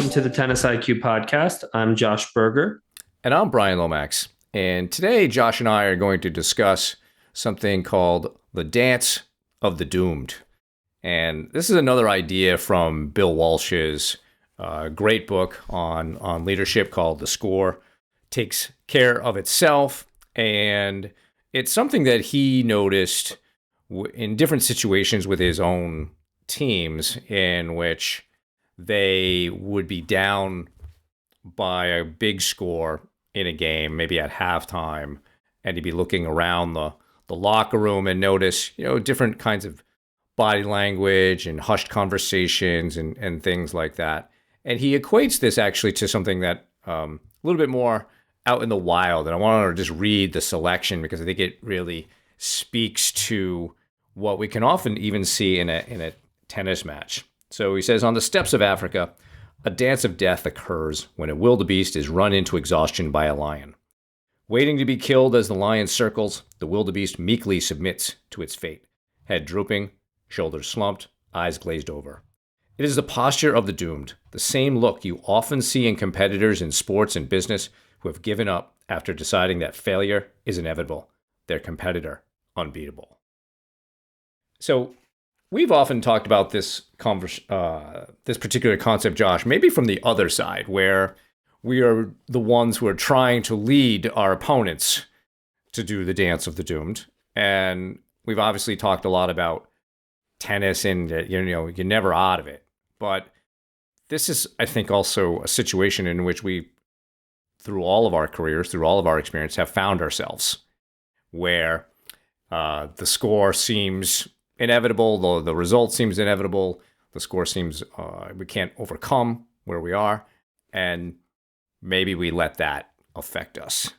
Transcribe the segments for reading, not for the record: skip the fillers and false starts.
Welcome to the Tennis IQ podcast. I'm Josh Berger. And I'm Brian Lomax. And today, Josh and I are going to discuss something called the Dance of the Doomed. And this is another idea from Bill Walsh's great book on leadership called The Score. Takes care of itself. And it's something that he noticed in different situations with his own teams in which they would be down by a big score in a game, maybe at halftime, and he'd be looking around the locker room and notice, different kinds of body language and hushed conversations and things like that. And he equates this actually to something that a little bit more out in the wild. And I want to just read the selection because I think it really speaks to what we can often even see in a tennis match. So he says, on the steppes of Africa, a dance of death occurs when a wildebeest is run into exhaustion by a lion. Waiting to be killed as the lion circles, the wildebeest meekly submits to its fate, head drooping, shoulders slumped, eyes glazed over. It is the posture of the doomed, the same look you often see in competitors in sports and business who have given up after deciding that failure is inevitable, their competitor unbeatable. So we've often talked about this particular concept, Josh, maybe from the other side, where we are the ones who are trying to lead our opponents to do the dance of the doomed. And we've obviously talked a lot about tennis and, you're never out of it. But this is, I think, also a situation in which we, through all of our careers, through all of our experience, have found ourselves where the score seems inevitable, the result seems inevitable, the score seems we can't overcome where we are, and maybe we let that affect us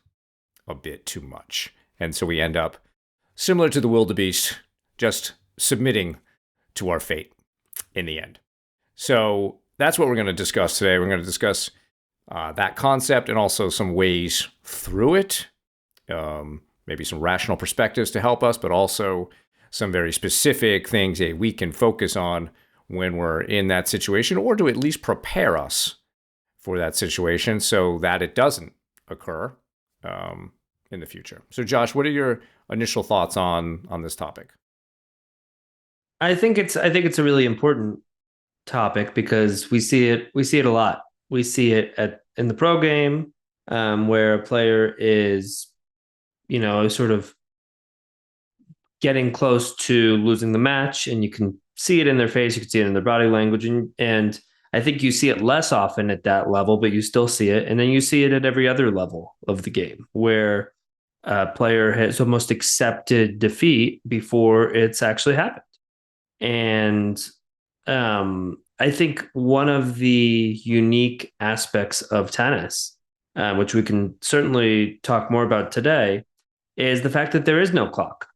a bit too much. And so we end up similar to the wildebeest, just submitting to our fate in the end. So that's what we're going to discuss today. We're going to discuss that concept and also some ways through it, maybe some rational perspectives to help us, but also some very specific things that we can focus on when we're in that situation, or to at least prepare us for that situation so that it doesn't occur in the future. So Josh, what are your initial thoughts on this topic? I think it's a really important topic because we see it a lot. We see it in the pro game where a player is, sort of getting close to losing the match, and you can see it in their face, you can see it in their body language, and I think you see it less often at that level, but you still see it, and then you see it at every other level of the game where a player has almost accepted defeat before it's actually happened. And I think one of the unique aspects of tennis, which we can certainly talk more about today, is the fact that there is no clock.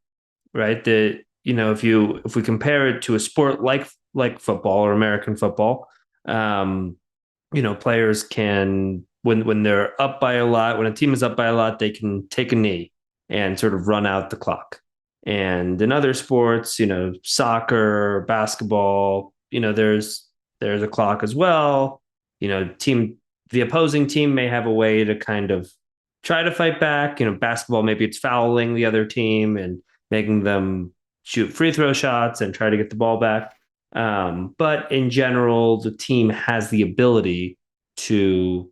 Right. If we compare it to a sport like football or American football, players can, when they're up by a lot, when a team is up by a lot, they can take a knee and sort of run out the clock. And in other sports, soccer, basketball, there's a clock as well. The opposing team may have a way to kind of try to fight back. Basketball, maybe it's fouling the other team and making them shoot free throw shots and try to get the ball back. But in general, the team has the ability to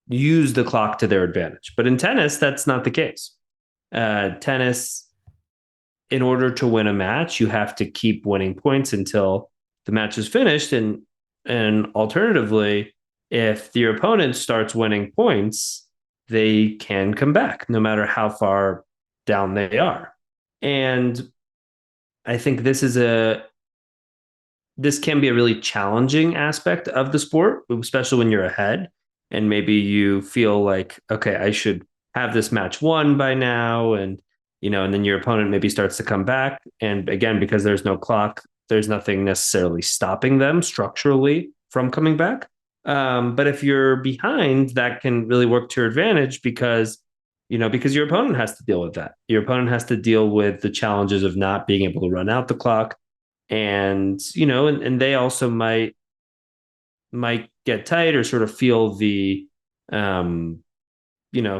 use the clock to their advantage. But in tennis, that's not the case. Tennis, in order to win a match, you have to keep winning points until the match is finished. And alternatively, if your opponent starts winning points, they can come back no matter how far down they are. And I think this can be a really challenging aspect of the sport, especially when you're ahead and maybe you feel like, okay, I should have this match won by now. And then your opponent maybe starts to come back. And again, because there's no clock, there's nothing necessarily stopping them structurally from coming back. But if you're behind, that can really work to your advantage because your opponent has to deal with that. Your opponent has to deal with the challenges of not being able to run out the clock. And they also might get tight or sort of feel the um,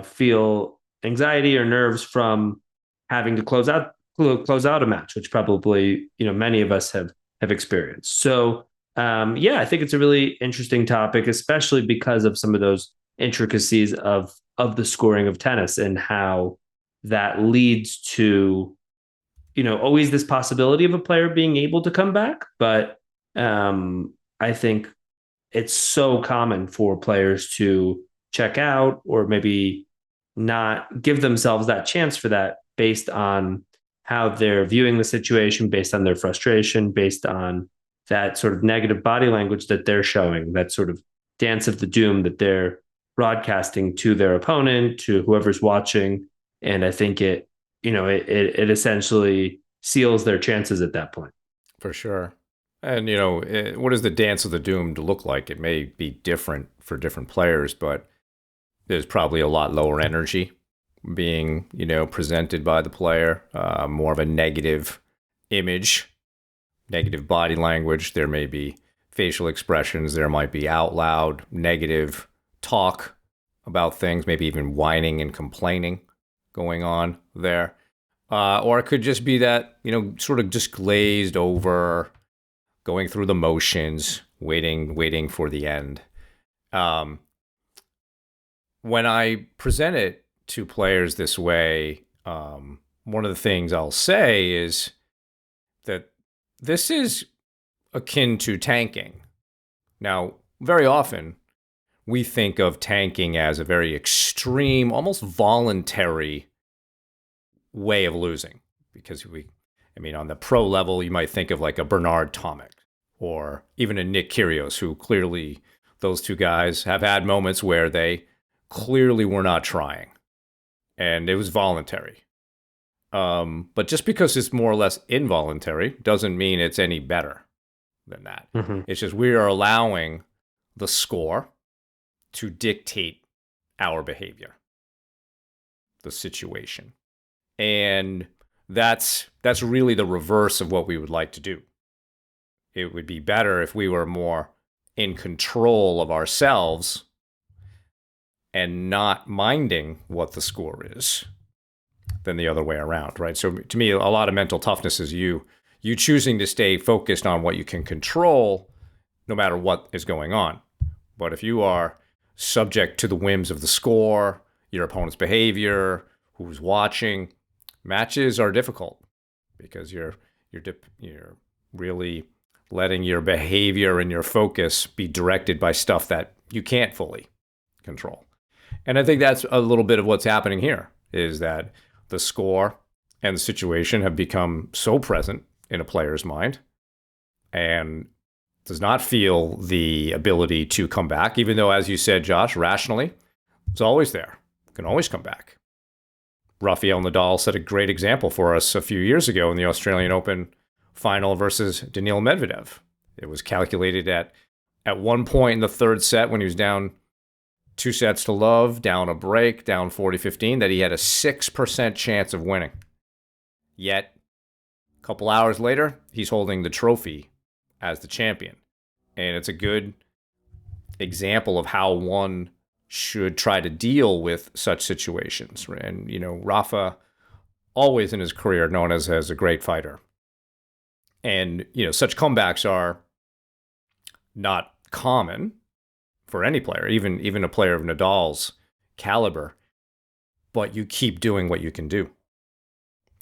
feel anxiety or nerves from having to close out a match, which probably many of us have experienced. So yeah, I think it's a really interesting topic, especially because of some of those intricacies of the scoring of tennis and how that leads to always this possibility of a player being able to come back, but I think it's so common for players to check out or maybe not give themselves that chance for that based on how they're viewing the situation, based on their frustration, based on that sort of negative body language that they're showing, that sort of dance of the doom that they're broadcasting to their opponent, to whoever's watching. And I think it essentially seals their chances at that point. For sure. And, what does the dance of the doomed look like? It may be different for different players, but there's probably a lot lower energy being, presented by the player, more of a negative image, negative body language. There may be facial expressions. There might be out loud negative talk about things, maybe even whining and complaining going on there. Or it could just be that, sort of just glazed over, going through the motions, waiting for the end. When I present it to players this way, one of the things I'll say is that this is akin to tanking. Now, very often we think of tanking as a very extreme, almost voluntary way of losing, because on the pro level, you might think of like a Bernard Tomic or even a Nick Kyrgios, who clearly, those two guys have had moments where they clearly were not trying and it was voluntary. But just because it's more or less involuntary doesn't mean it's any better than that. Mm-hmm. It's just we are allowing the score to dictate our behavior, the situation. And that's really the reverse of what we would like to do. It would be better if we were more in control of ourselves and not minding what the score is than the other way around, right? So to me, a lot of mental toughness is you choosing to stay focused on what you can control no matter what is going on. But if you are subject to the whims of the score, your opponent's behavior, who's watching, matches are difficult because you're really letting your behavior and your focus be directed by stuff that you can't fully control. And I think that's a little bit of what's happening here, is that the score and the situation have become so present in a player's mind and does not feel the ability to come back, even though, as you said, Josh, rationally, it's always there. It can always come back. Rafael Nadal set a great example for us a few years ago in the Australian Open final versus Daniil Medvedev. It was calculated at one point in the third set when he was down 2-0, down a break, down 40-15, that he had a 6% chance of winning. Yet, a couple hours later, he's holding the trophy as the champion. And it's a good example of how one should try to deal with such situations. And, Rafa, always in his career known as a great fighter. And, such comebacks are not common for any player, even a player of Nadal's caliber. But you keep doing what you can do.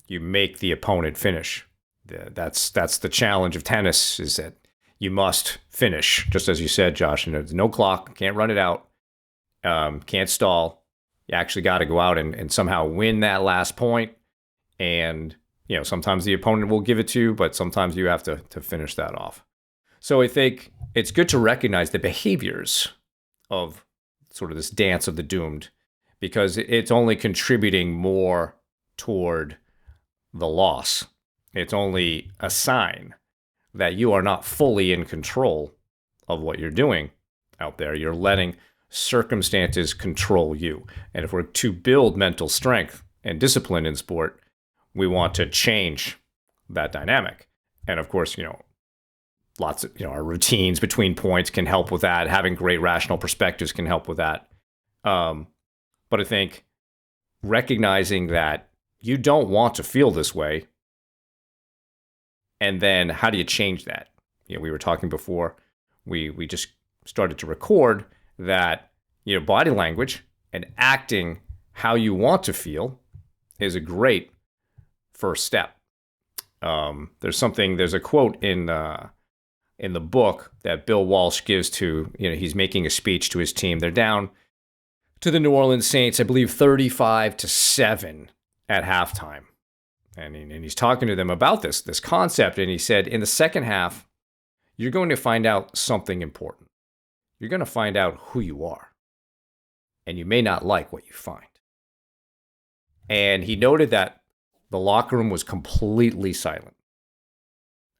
You make the opponent finish. That's the challenge of tennis, is that you must finish, just as you said, Josh. And there's no clock, can't run it out. Can't stall. You actually got to go out and somehow win that last point. And, sometimes the opponent will give it to you, but sometimes you have to finish that off. So I think it's good to recognize the behaviors of sort of this dance of the doomed, because it's only contributing more toward the loss. It's only a sign that you are not fully in control of what you're doing out there. You're letting circumstances control you. And if we're to build mental strength and discipline in sport, we want to change that dynamic. And of course, lots of, our routines between points can help with that. Having great rational perspectives can help with that. But I think recognizing that you don't want to feel this way, and then how do you change that? We were talking before we just started to record that, body language and acting how you want to feel is a great first step. There's a quote in the book that Bill Walsh gives to, he's making a speech to his team. They're down to the New Orleans Saints, I believe 35-7 at halftime. And he's talking to them about this concept. And he said, in the second half, you're going to find out something important. You're going to find out who you are. And you may not like what you find. And he noted that the locker room was completely silent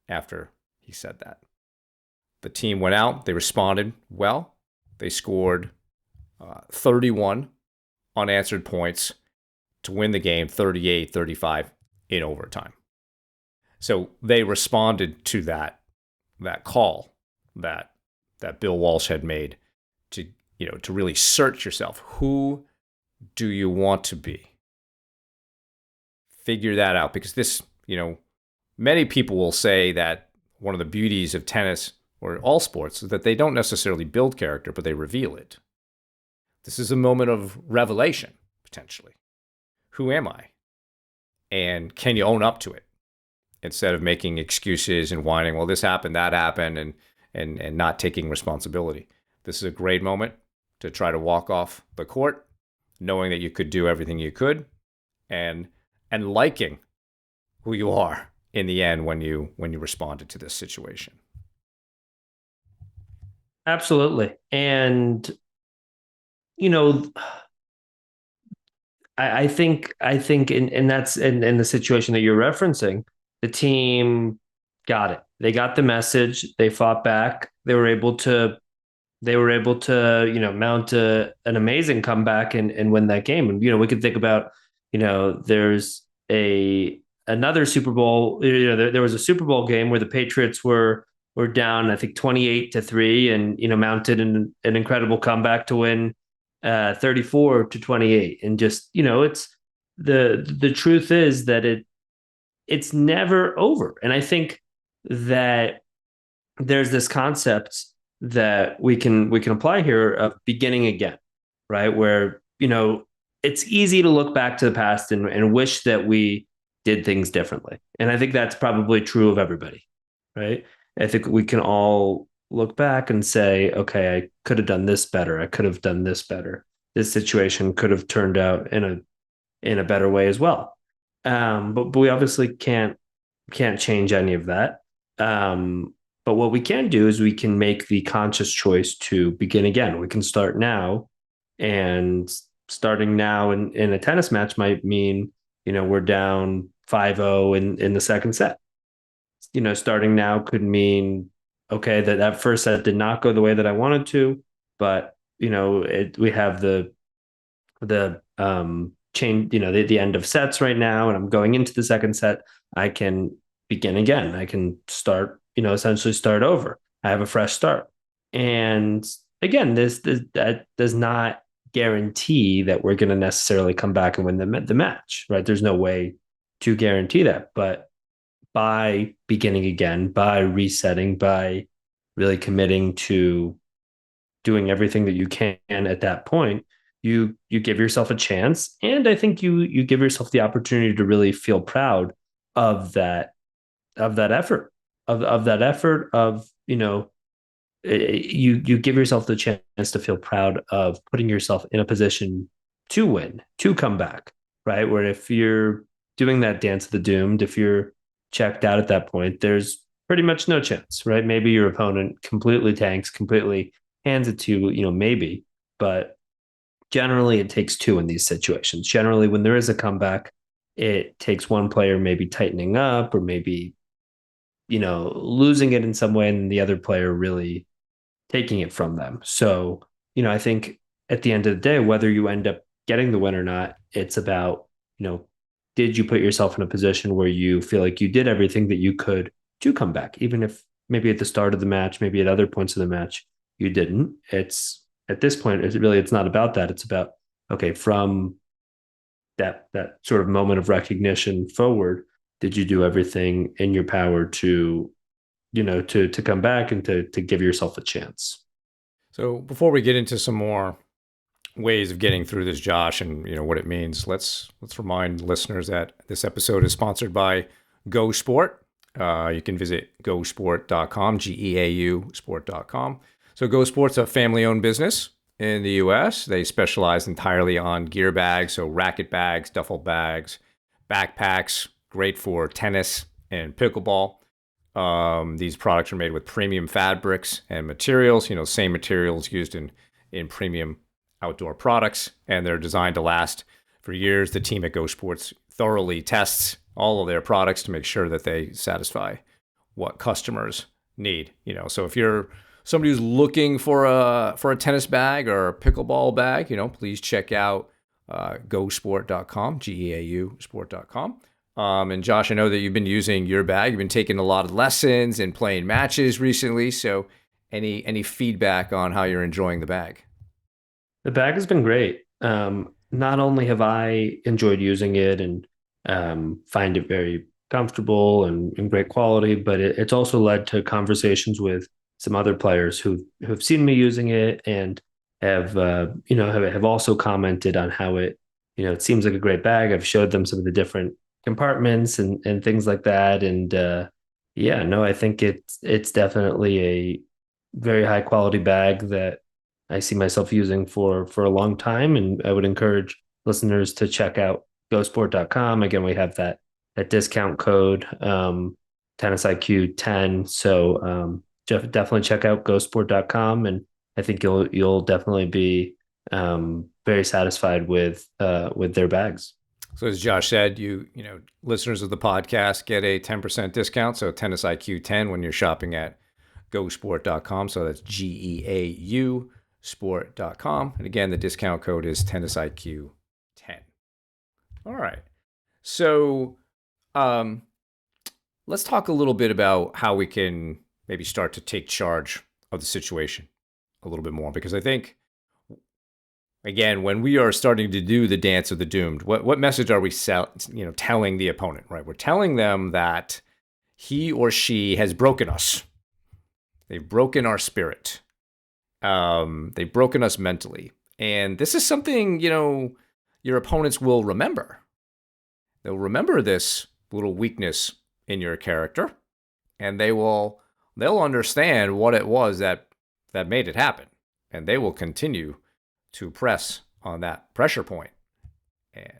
after he said that. The team went out. They responded well. They scored 31 unanswered points to win the game, 38-35 in overtime. So they responded to that call that Bill Walsh had made to really search yourself. Who do you want to be? Figure that out, because this, many people will say that one of the beauties of tennis or all sports is that they don't necessarily build character, but they reveal it. This is a moment of revelation, potentially. Who am I? And can you own up to it instead of making excuses and whining, well, this happened, that happened, and not taking responsibility? This is a great moment to try to walk off the court, knowing that you could do everything you could, and liking who you are in the end when you responded to this situation. Absolutely. And I think that's in the situation that you're referencing, the team got it. They got the message. They fought back. They were able to mount an amazing comeback and win that game. And we could think about, there's another Super Bowl. There was a Super Bowl game where the Patriots were down, I think 28-3, and mounted an incredible comeback to win 34-28. And just, it's the truth is that it's never over. And I think that there's this concept that we can apply here of beginning again, right? Where, it's easy to look back to the past and wish that we did things differently. And I think that's probably true of everybody, right? I think we can all look back and say, okay, I could have done this better. I could have done this better. This situation could have turned out in a better way as well. But we obviously can't change any of that. But what we can do is we can make the conscious choice to begin again. We can start now, and starting now in a tennis match might mean, we're down 5-0 in the second set. Starting now could mean, okay, that first set did not go the way that I wanted to, but we have the change, the end of sets right now, and I'm going into the second set. I can begin again. I can start, essentially start over. I have a fresh start. And again, that does not guarantee that we're going to necessarily come back and win the match, right? There's no way to guarantee that, but by beginning again, by resetting, by really committing to doing everything that you can at that point, you give yourself a chance. And I think you give yourself the opportunity to really feel proud of that effort, you give yourself the chance to feel proud of putting yourself in a position to win, to come back, right? Where if you're doing that dance of the doomed, if you're checked out at that point, there's pretty much no chance, right? Maybe your opponent completely tanks, completely hands it to you, maybe, but generally it takes two in these situations. Generally, when there is a comeback, it takes one player maybe tightening up or maybe, losing it in some way, and the other player really taking it from them. So, I think at the end of the day, whether you end up getting the win or not, it's about, did you put yourself in a position where you feel like you did everything that you could to come back, even if maybe at the start of the match, maybe at other points of the match, you didn't. It's at this point, it's not about that. It's about, okay, from that sort of moment of recognition forward, did you do everything in your power to, to come back and to give yourself a chance? So before we get into some more ways of getting through this, Josh, and what it means, let's remind listeners that this episode is sponsored by Go Sport. You can visit gosport.com, GEAU sport.com. So Go Sport's a family-owned business in the U.S. They specialize entirely on gear bags, so racket bags, duffel bags, backpacks, great for tennis and pickleball. These products are made with premium fabrics and materials, same materials used in premium outdoor products, and they're designed to last for years. The team at Go Sports thoroughly tests all of their products to make sure that they satisfy what customers need. So if you're somebody who's looking for a tennis bag or a pickleball bag, please check out gosport.com, GEAU sport.com. And Josh, I know that you've been using your bag. You've been taking a lot of lessons and playing matches recently. So any feedback on how you're enjoying the bag? The bag has been great. Not only have I enjoyed using it and find it very comfortable and great quality, but it's also led to conversations with some other players who've seen me using it and have also commented on how it seems like a great bag. I've showed them some of the different compartments and things like that, and yeah, no, I think it's definitely a very high quality bag that I see myself using for a long time, and I would encourage listeners to check out gosport.com. Again, we have that discount code, tennis IQ 10. So definitely check out gosport.com, and I think you'll definitely be very satisfied with their bags. So as Josh said, listeners of the podcast get a 10% discount. So tennis IQ 10 when you're shopping at gosport.com. So that's GEAU sport.com. And again, the discount code is tennis IQ 10. All right. So let's talk a little bit about how we can maybe start to take charge of the situation a little bit more, because I think, again, when we are starting to do the dance of the doomed, what message are we telling the opponent, right? We're telling them that he or she has broken us. They've broken our spirit. They've broken us mentally. And this is something, your opponents will remember. They'll remember this little weakness in your character, and they'll understand what it was that made it happen. And they will continue to press on that pressure point, and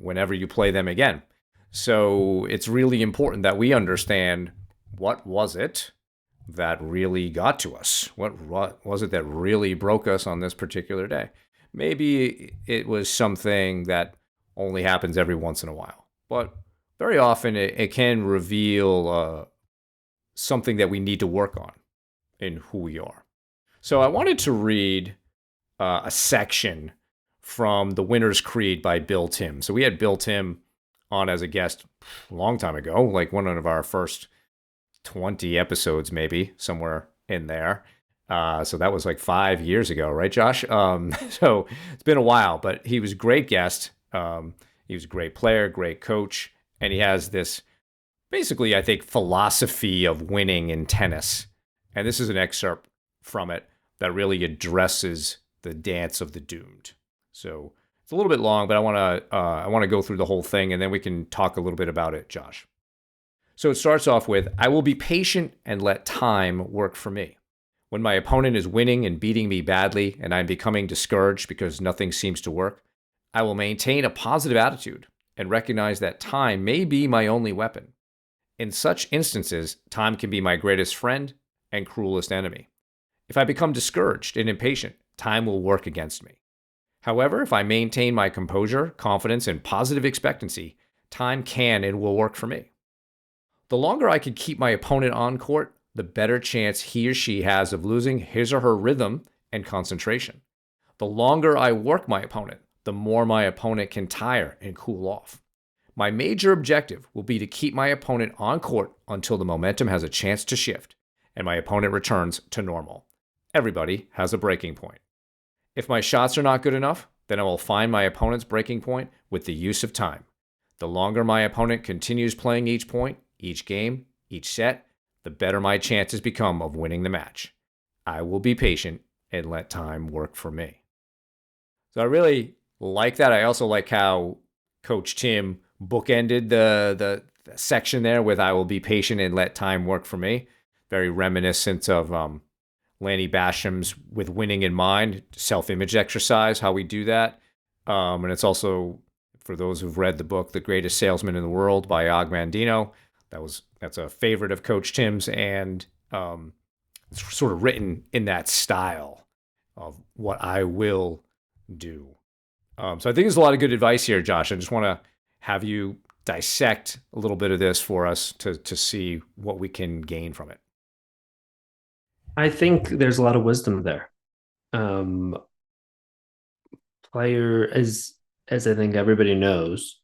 whenever you play them again. So it's really important that we understand, what was it that really got to us? What was it that really broke us on this particular day? Maybe it was something that only happens every once in a while, but very often it can reveal something that we need to work on in who we are. So I wanted to read a section from The Winner's Creed by Bill Tim. So we had Bill Tim on as a guest a long time ago, like one of our first 20 episodes, maybe somewhere in there. So that was like 5 years ago, right, Josh? So it's been a while, but he was a great guest. He was a great player, great coach, and he has this, basically, I think, philosophy of winning in tennis. And this is an excerpt from it that really addresses the dance of the doomed. So it's a little bit long, but I want to go through the whole thing, and then we can talk a little bit about it, Josh. So it starts off with, I will be patient and let time work for me. When my opponent is winning and beating me badly, and I'm becoming discouraged because nothing seems to work, I will maintain a positive attitude and recognize that time may be my only weapon. In such instances, time can be my greatest friend and cruelest enemy. If I become discouraged and impatient, time will work against me. However, if I maintain my composure, confidence, and positive expectancy, time can and will work for me. The longer I can keep my opponent on court, the better chance he or she has of losing his or her rhythm and concentration. The longer I work my opponent, the more my opponent can tire and cool off. My major objective will be to keep my opponent on court until the momentum has a chance to shift and my opponent returns to normal. Everybody has a breaking point. If my shots are not good enough, then I will find my opponent's breaking point with the use of time. The longer my opponent continues playing each point, each game, each set, the better my chances become of winning the match. I will be patient and let time work for me. So I really like that. I also like how Coach Tim bookended the section there with "I will be patient and let time work for me." Very reminiscent of Lanny Basham's "With winning in mind" self-image exercise. How we do that, and it's also for those who've read the book "The Greatest Salesman in the World" by Og Mandino. That's a favorite of Coach Tim's, and it's sort of written in that style of what I will do. So I think there's a lot of good advice here, Josh. I just want to have you dissect a little bit of this for us to see what we can gain from it. I think there's a lot of wisdom there. Um, player as I think everybody knows,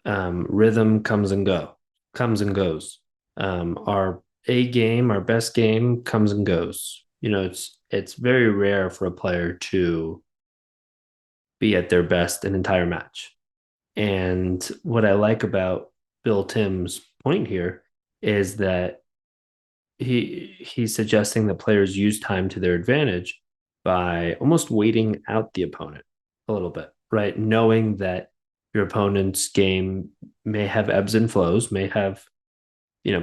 rhythm comes and goes. Our A game, our best game comes and goes. It's very rare for a player to be at their best an entire match. And what I like about Bill Tim's point here is that he's suggesting that players use time to their advantage by almost waiting out the opponent a little bit, right? Knowing that your opponent's game may have ebbs and flows, may have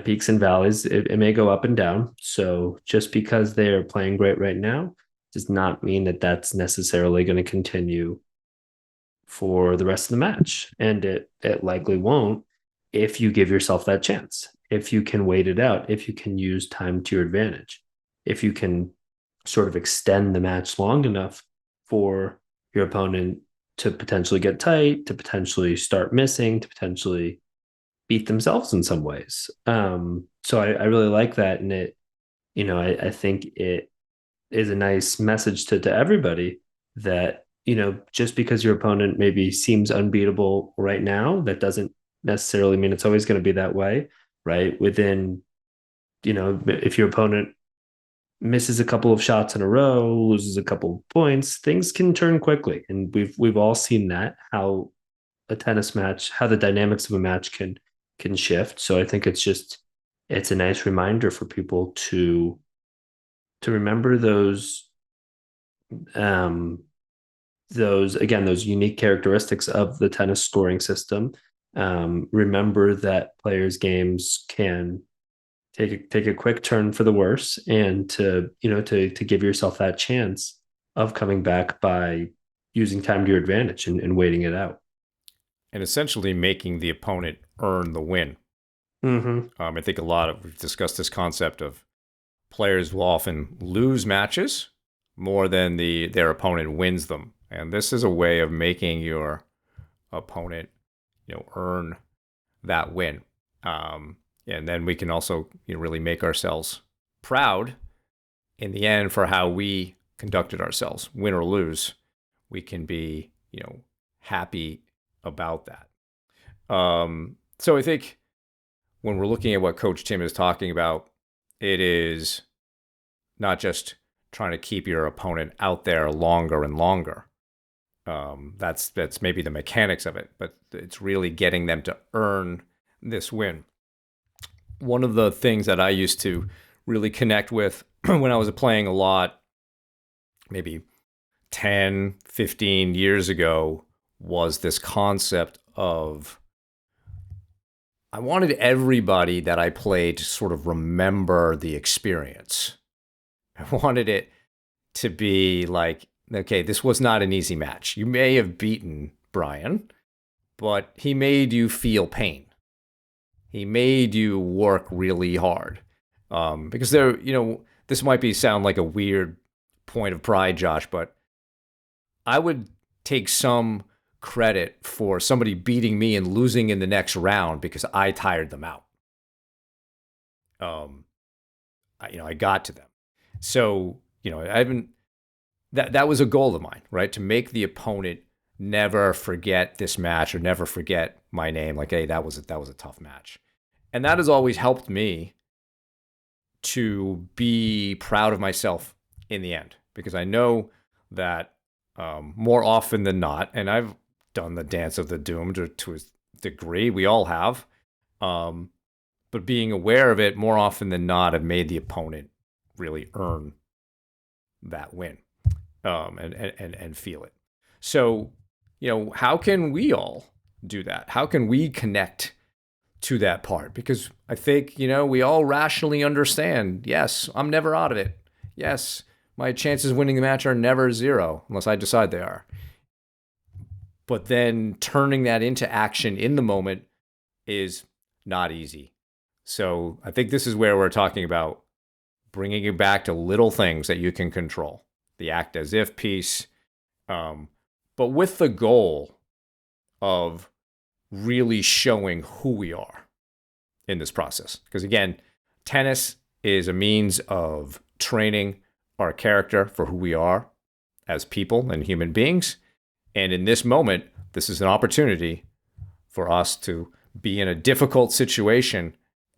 peaks and valleys. It may go up and down. So just because they are playing great right now does not mean that that's necessarily going to continue for the rest of the match, and it likely won't if you give yourself that chance. If you can wait it out, if you can use time to your advantage, if you can sort of extend the match long enough for your opponent to potentially get tight, to potentially start missing, to potentially beat themselves in some ways. So I really like that, and I think it is a nice message to everybody that just because your opponent maybe seems unbeatable right now, that doesn't necessarily mean it's always going to be that way, right? If your opponent misses a couple of shots in a row, loses a couple of points, things can turn quickly, and we've all seen that, how a tennis match, how the dynamics of a match can shift. So I think it's a nice reminder for people to remember um those unique characteristics of the tennis scoring system. Remember that players' games can take a quick turn for the worse, and to give yourself that chance of coming back by using time to your advantage and waiting it out. And essentially making the opponent earn the win. Mm-hmm. I think we've discussed this concept of players will often lose matches more than their opponent wins them. And this is a way of making your opponent, earn that win. And then we can also really make ourselves proud in the end for how we conducted ourselves, win or lose. We can be, happy about that. So I think when we're looking at what Coach Tim is talking about, it is not just trying to keep your opponent out there longer and longer. That's maybe the mechanics of it, but it's really getting them to earn this win. One of the things that I used to really connect with when I was playing a lot, maybe 10, 15 years ago, was this concept of I wanted everybody that I played to sort of remember the experience. I wanted it to be like, okay, this was not an easy match. You may have beaten Brian, but he made you feel pain. He made you work really hard. Because this might sound like a weird point of pride, Josh, but I would take some credit for somebody beating me and losing in the next round because I tired them out. I got to them. So, I haven't, that was a goal of mine, right? To make the opponent never forget this match or never forget my name. Like, hey, that was a tough match. And that has always helped me to be proud of myself in the end, because I know that more often than not, and I've done the dance of the doomed to a degree, we all have, um, but being aware of it more often than not have made the opponent really earn that win, and feel it. So, how can we all do that? How can we connect to that part? Because I think, we all rationally understand, yes, I'm never out of it. Yes, my chances of winning the match are never zero unless I decide they are. But then turning that into action in the moment is not easy. So I think this is where we're talking about bringing it back to little things that you can control, the act as if piece, um, but with the goal of really showing who we are in this process. Because again, tennis is a means of training our character for who we are as people and human beings. And in this moment, this is an opportunity for us to be in a difficult situation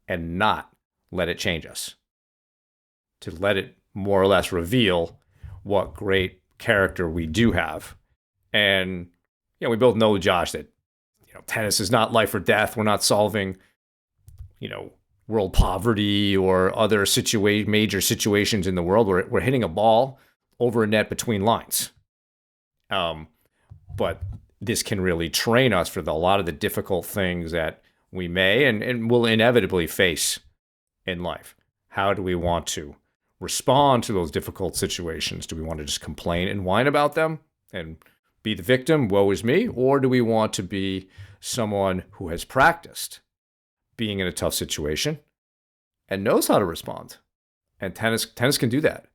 and not let it change us, to let it more or less reveal what great character we do have. And, we both know, Josh, that, tennis is not life or death. We're not solving, world poverty or other major situations in the world. We're hitting a ball over a net between lines. But this can really train us for a lot of the difficult things that we may and will inevitably face in life. How do we want to respond to those difficult situations? Do we want to just complain and whine about them and be the victim, woe is me? Or do we want to be someone who has practiced being in a tough situation and knows how to respond? And tennis can do that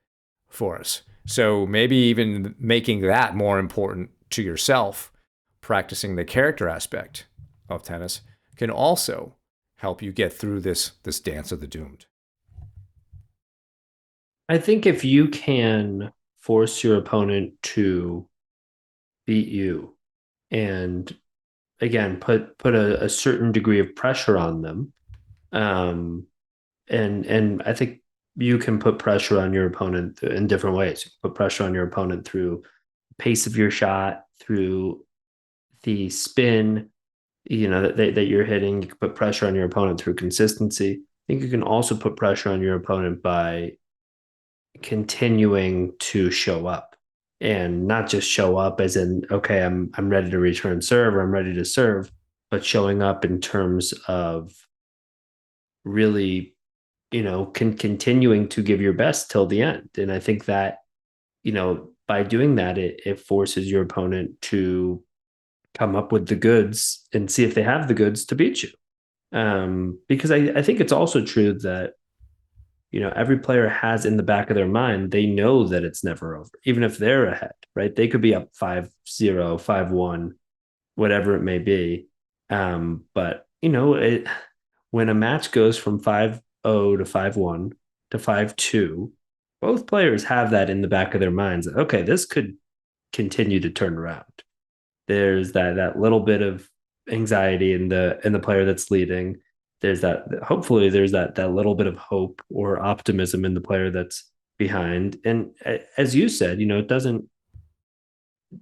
for us. So maybe even making that more important to yourself, practicing the character aspect of tennis, can also help you get through this dance of the doomed. I think if you can force your opponent to beat you and again put a certain degree of pressure on them, um, and I think you can put pressure on your opponent in different ways. You can put pressure on your opponent through pace of your shot, through the spin, that you're hitting. You can put pressure on your opponent through consistency. I think you can also put pressure on your opponent by continuing to show up, and not just show up as in, okay, I'm ready to return serve or I'm ready to serve, but showing up in terms of really, continuing to give your best till the end. And I think that, by doing that, it forces your opponent to come up with the goods and see if they have the goods to beat you. Because I think it's also true that, every player has in the back of their mind, they know that it's never over, even if they're ahead, right? They could be up 5-0, 5-1, whatever it may be. But, when a match goes from 5-0 to 5-1 to 5-2, both players have that in the back of their minds that, okay, this could continue to turn around. There's that little bit of anxiety in the player that's leading. There's that, hopefully there's that little bit of hope or optimism in the player that's behind. And as you said, it doesn't,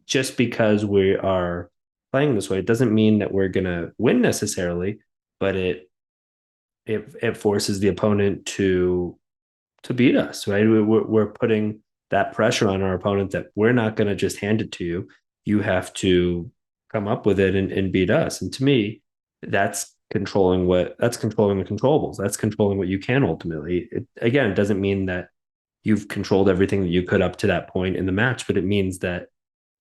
just because we are playing this way, it doesn't mean that we're gonna win necessarily, but it forces the opponent to beat us, right? We're putting that pressure on our opponent that we're not going to just hand it to you. You have to come up with it and beat us. And to me, that's controlling the controllables. That's controlling what you can ultimately. Again, it doesn't mean that you've controlled everything that you could up to that point in the match, but it means that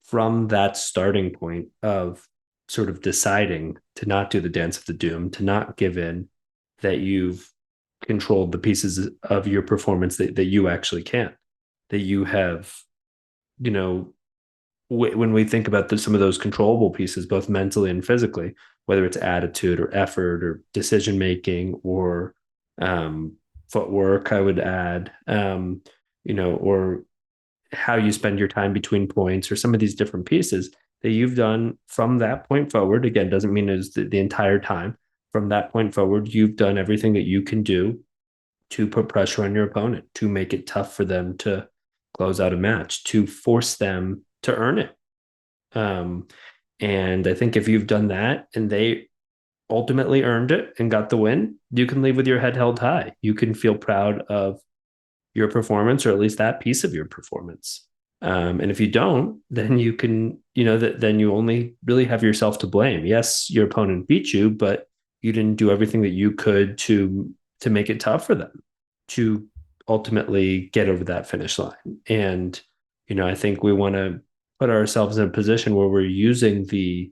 from that starting point of sort of deciding to not do the dance of the doom, to not give in, that you've controlled the pieces of your performance that you actually can, that you have, you know, when we think about some of those controllable pieces, both mentally and physically, whether it's attitude or effort or decision making or footwork, I would add, or how you spend your time between points or some of these different pieces, that you've done from that point forward. Again, doesn't mean it's the entire time. From that point forward, you've done everything that you can do to put pressure on your opponent, to make it tough for them to close out a match, to force them to earn it. Um, and I think if you've done that and they ultimately earned it and got the win, you can leave with your head held high. You can feel proud of your performance, or at least that piece of your performance. And if you don't, then you can, then you only really have yourself to blame. Yes, your opponent beat you, but you didn't do everything that you could to make it tough for them to ultimately get over that finish line. And I think we want to put ourselves in a position where we're using the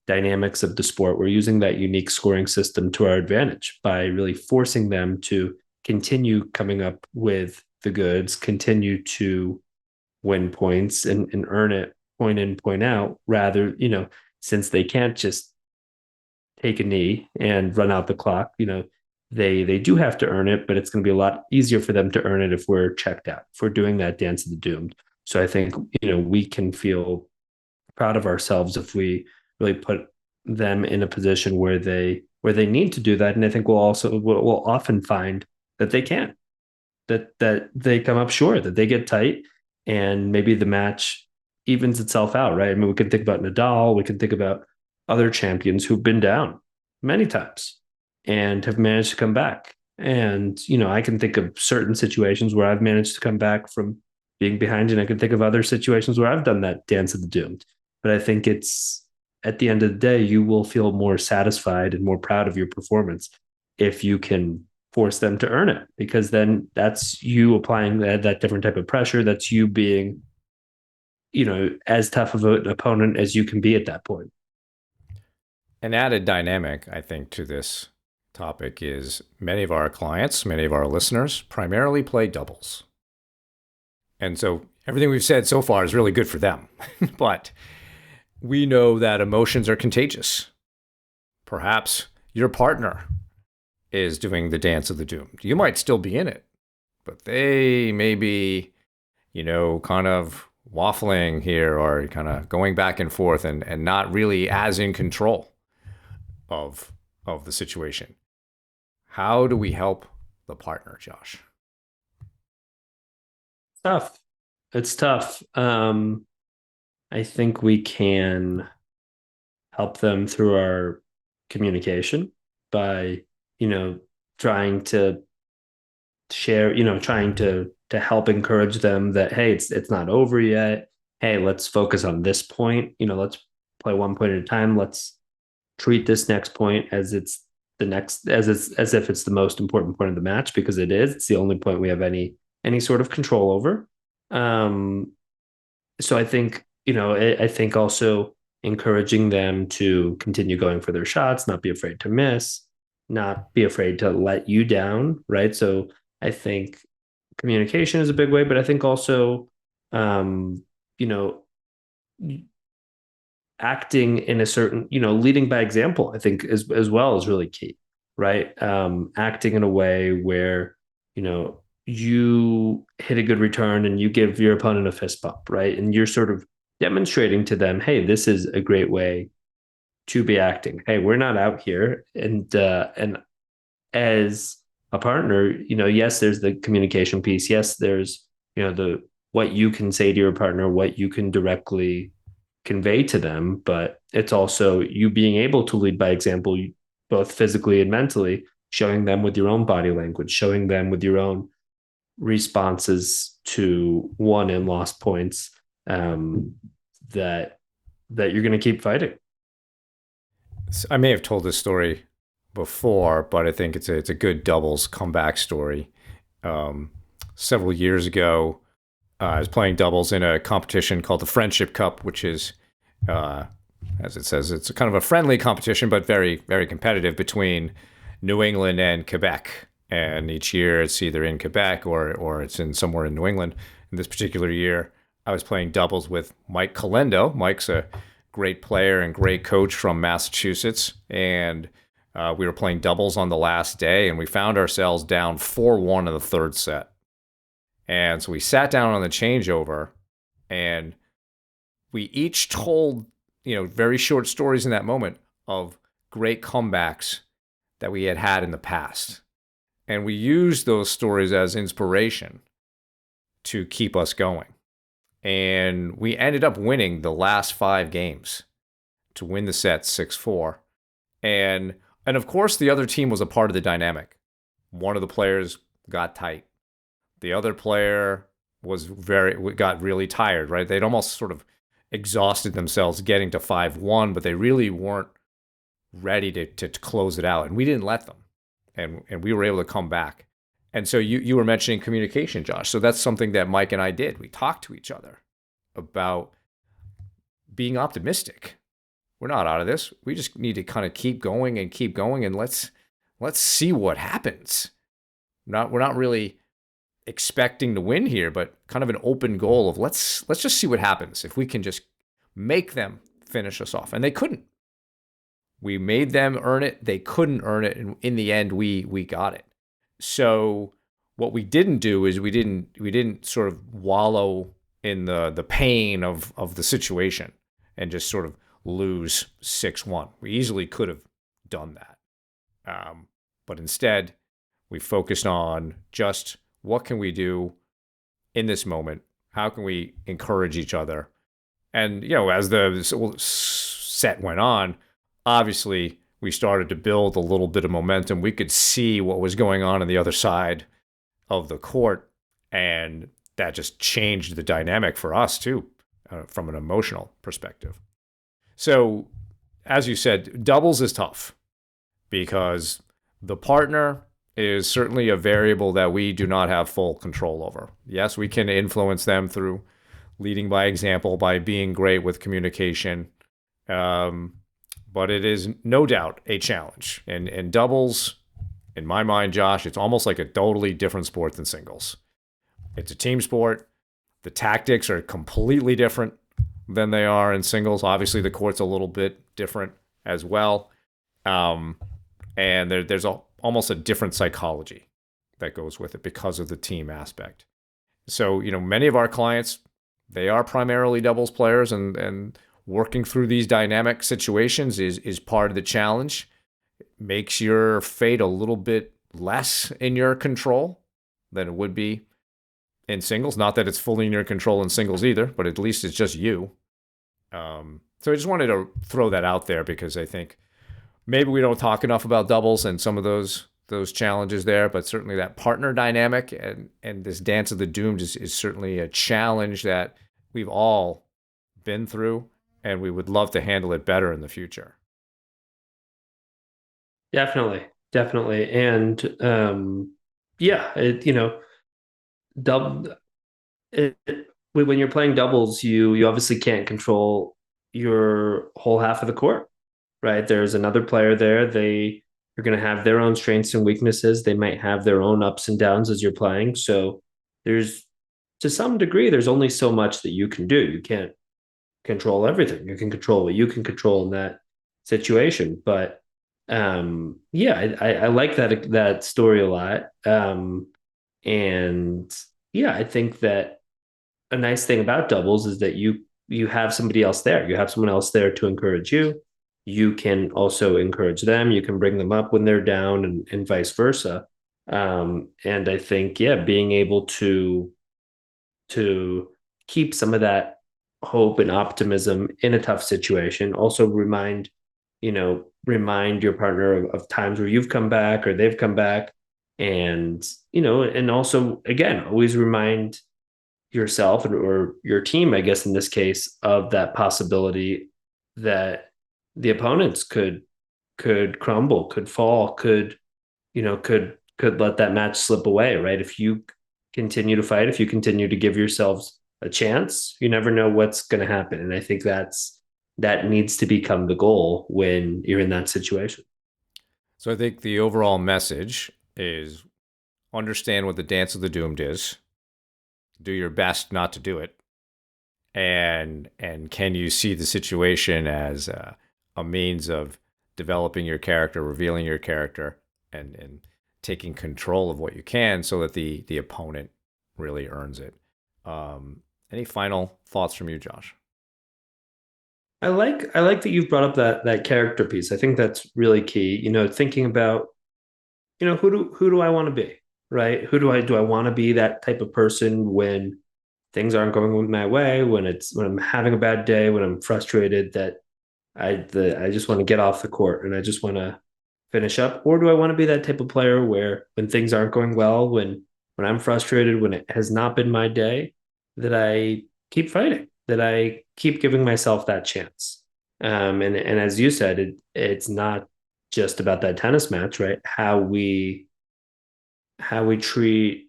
dynamics of the sport. We're using that unique scoring system to our advantage by really forcing them to continue coming up with the goods, continue to win points and earn it point in, point out, rather, since they can't just take a knee and run out the clock, they do have to earn it, but it's going to be a lot easier for them to earn it if we're checked out, if we're doing that dance of the doomed. So I think, we can feel proud of ourselves if we really put them in a position where they need to do that. And I think we'll often find that they can, that they come up short, that they get tight, and maybe the match evens itself out, right? I mean, we can think about Nadal, we can think about other champions who've been down many times and have managed to come back. And, I can think of certain situations where I've managed to come back from being behind, and I can think of other situations where I've done that dance of the doomed. But I think it's at the end of the day, you will feel more satisfied and more proud of your performance if you can force them to earn it, because then that's you applying that different type of pressure. That's you being, as tough of an opponent as you can be at that point. An added dynamic, I think, to this topic is many of our clients, many of our listeners primarily play doubles. And so everything we've said so far is really good for them. But we know that emotions are contagious. Perhaps your partner is doing the dance of the doomed. You might still be in it, but they may be, kind of waffling here or kind of going back and forth and not really as in control of the situation. How do we help the partner, Josh? Tough. It's tough. I think we can help them through our communication by, trying to share, trying to help encourage them that, hey, it's not over yet. Hey, let's focus on this point. Let's play one point at a time. Let's treat this next point as it's the next, as if it's the most important point of the match, because it is. It's the only point we have any sort of control over. So I think, I think also encouraging them to continue going for their shots, not be afraid to miss, not be afraid to let you down, right? So I think communication is a big way, but I think also, you know, acting in a certain, leading by example, I think as well is really key, right? Acting in a way where, you hit a good return and you give your opponent a fist bump, right? And you're sort of demonstrating to them, hey, this is a great way to be acting. Hey, we're not out here. And as a partner, yes, there's the communication piece. Yes, there's, the what you can say to your partner, what you can directly convey to them, but it's also you being able to lead by example, both physically and mentally, showing them with your own body language, showing them with your own responses to won and lost points, that you're going to keep fighting. I may have told this story before, but I think it's a good doubles comeback story. Several years ago, I was playing doubles in a competition called the Friendship Cup, which is, as it says, it's a kind of a friendly competition, but very, very competitive between New England and Quebec. And each year it's either in Quebec or it's in somewhere in New England. In this particular year, I was playing doubles with Mike Calendo. Mike's a great player and great coach from Massachusetts. And we were playing doubles on the last day, and we found ourselves down 4-1 in the third set. And so we sat down on the changeover, and we each told very short stories in that moment of great comebacks that we had had in the past. And we used those stories as inspiration to keep us going. And we ended up winning the last 5 games to win the set 6-4. And of course the other team was a part of the dynamic. One of the players got tight. The other player got really tired, right? They'd almost sort of exhausted themselves getting to 5-1, but they really weren't ready to close it out. And we didn't let them. And we were able to come back. And so you were mentioning communication, Josh. So that's something that Mike and I did. We talked to each other about being optimistic. We're not out of this. We just need to kind of keep going, and let's see what happens. We're not really expecting to win here, but kind of an open goal of let's just see what happens if we can just make them finish us off. And they couldn't. We made them earn it. They couldn't earn it. And in the end, we got it. So what we didn't do is we didn't sort of wallow in the pain of the situation and just sort of lose 6-1. We easily could have done that. But instead, we focused on just what can we do in this moment? How can we encourage each other? And, as the set went on, obviously we started to build a little bit of momentum. We could see what was going on the other side of the court, and that just changed the dynamic for us too, from an emotional perspective. So, as you said, doubles is tough because the partner is certainly a variable that we do not have full control over. Yes, we can influence them through leading by example, by being great with communication. But it is no doubt a challenge. And doubles, in my mind, Josh, it's almost like a totally different sport than singles. It's a team sport. The tactics are completely different than they are in singles. Obviously, the court's a little bit different as well. And there's almost a different psychology that goes with it because of the team aspect. So, many of our clients, they are primarily doubles players, and working through these dynamic situations is part of the challenge. It makes your fate a little bit less in your control than it would be in singles. Not that it's fully in your control in singles either, but at least it's just you. So I just wanted to throw that out there because I think maybe we don't talk enough about doubles and some of those challenges there, but certainly that partner dynamic and this dance of the doomed is certainly a challenge that we've all been through, and we would love to handle it better in the future. Definitely. And yeah, double when you're playing doubles, you obviously can't control your whole half of the court, right? There's another player there. They are going to have their own strengths and weaknesses. They might have their own ups and downs as you're playing. So there's, to some degree, there's only so much that you can do. You can't control everything. You can control what you can control in that situation. But yeah, I like that story a lot. And yeah, I think that a nice thing about doubles is that you have somebody else there. You have someone else there to encourage you. You can also encourage them. You can bring them up when they're down, and vice versa. And I think, yeah, being able to keep some of that hope and optimism in a tough situation. Also remind your partner of times where you've come back or they've come back. And, and also, again, always remind yourself or your team, I guess, in this case, of that possibility that the opponents could crumble, could fall, could let that match slip away, right? If you continue to fight, if you continue to give yourselves a chance, you never know what's going to happen. And I think that needs to become the goal when you're in that situation. So I think the overall message is understand what the dance of the doomed is, do your best not to do it, and can you see the situation as a means of developing your character, revealing your character, and taking control of what you can so that the opponent really earns it. Any final thoughts from you, Josh? I like that you've brought up that character piece. I think that's really key. Thinking about, who do I want to be, right? Who do I want to be that type of person when things aren't going my way, when I'm having a bad day, when I'm frustrated that I just want to get off the court and I just want to finish up, or do I want to be that type of player where when things aren't going well, when I'm frustrated, when it has not been my day, that I keep fighting, that I keep giving myself that chance. And as you said, it's not just about that tennis match, right? How we treat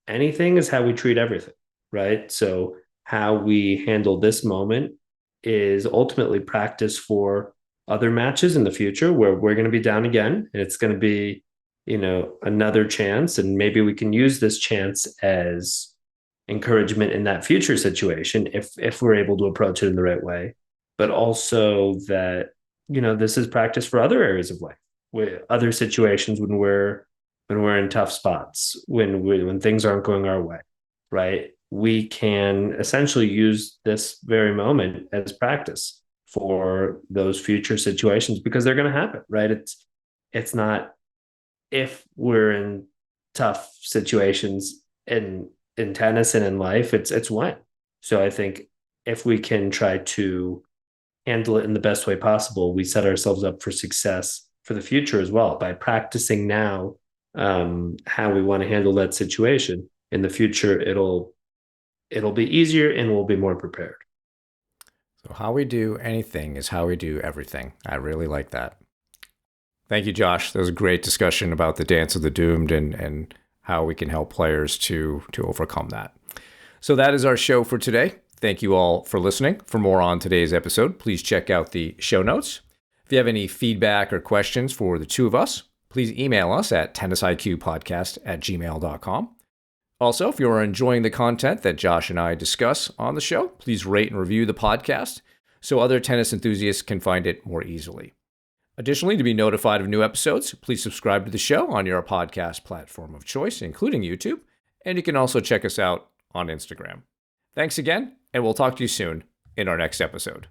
anything is how we treat everything, right? So how we handle this moment is ultimately practice for other matches in the future where we're going to be down again and it's going to be, another chance, and maybe we can use this chance as encouragement in that future situation if we're able to approach it in the right way, but also that, this is practice for other areas of life, with other situations when we're in tough spots, when things aren't going our way, right? We can essentially use this very moment as practice for those future situations because they're going to happen, right? It's not if we're in tough situations in tennis and in life, it's when. So I think if we can try to handle it in the best way possible, we set ourselves up for success for the future as well by practicing now, how we want to handle that situation. In the future, it'll be easier and we'll be more prepared. So, how we do anything is how we do everything. I really like that. Thank you, Josh. That was a great discussion about the dance of the doomed and how we can help players to overcome that. So that is our show for today. Thank you all for listening. For more on today's episode, please check out the show notes. If you have any feedback or questions for the two of us, please email us at tennisiqpodcast@gmail.com. Also, if you're enjoying the content that Josh and I discuss on the show, please rate and review the podcast so other tennis enthusiasts can find it more easily. Additionally, to be notified of new episodes, please subscribe to the show on your podcast platform of choice, including YouTube, and you can also check us out on Instagram. Thanks again, and we'll talk to you soon in our next episode.